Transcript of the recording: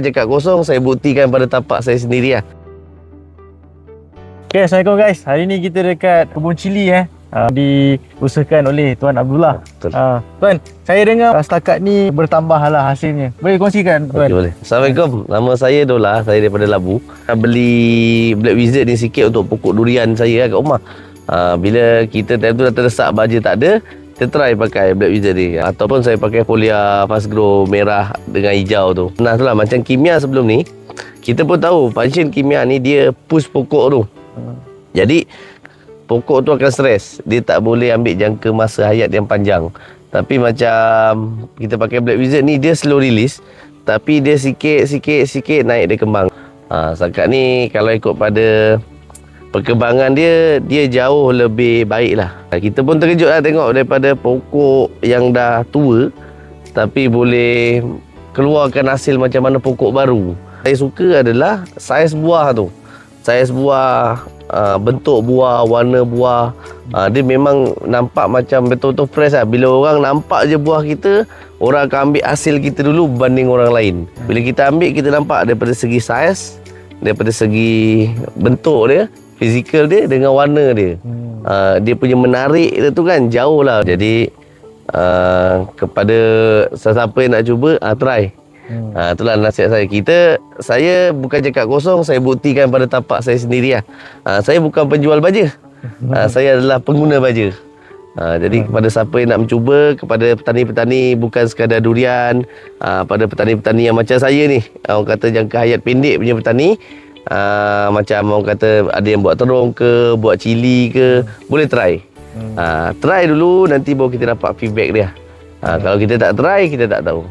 cakap kosong, saya buktikan pada tapak saya sendiri lah. Okay, Assalamualaikum guys. Hari ni kita dekat kebun cili diusahakan oleh Tuan Abdullah. Betul. Tuan, saya dengar setakat ni bertambah lah hasilnya. Boleh kongsikan Tuan? Okay, boleh. Assalamualaikum. Nama saya Dola, saya daripada Labu. Beli Black Wizard ni sikit untuk pokok durian saya kat rumah. Bila kita time tu dah terdesak baja tak ada, kita try pakai Black Wizard ni. Ataupun saya pakai Folia Fast Grow merah dengan hijau tu. Nah tu lah, macam kimia sebelum ni, kita pun tahu function kimia ni dia push pokok tu. Jadi pokok tu akan stres. Dia tak boleh ambil jangka masa hayat yang panjang. Tapi macam kita pakai Black Wizard ni, dia slow release, tapi dia sikit naik dia kembang. Setakat ni kalau ikut pada perkembangan dia jauh lebih baik lah. Kita pun terkejut lah tengok daripada pokok yang dah tua tapi boleh keluarkan hasil macam mana pokok baru. Saya suka adalah saiz buah tu. Saiz buah, bentuk buah, warna buah, dia memang nampak macam betul-betul fresh lah. Bila orang nampak je buah kita, orang akan ambil hasil kita dulu berbanding orang lain. Bila kita ambil, kita nampak daripada segi saiz, daripada segi bentuk dia, fizikal dia dengan warna dia. Dia punya menarik dia tu kan jauh lah. Jadi kepada sesiapa yang nak cuba, try. Itulah nasihat saya. Saya bukan cakap kosong, saya buktikan pada tapak saya sendiri lah. Saya bukan penjual baja. Saya adalah pengguna baja. Jadi kepada siapa yang nak mencuba, kepada petani-petani bukan sekadar durian, pada petani-petani yang macam saya ni, orang kata jangka hayat pendek punya petani, macam orang kata ada yang buat terung ke, buat cili ke, boleh try. Try dulu, nanti baru kita dapat feedback dia. Kalau kita tak try, kita tak tahu.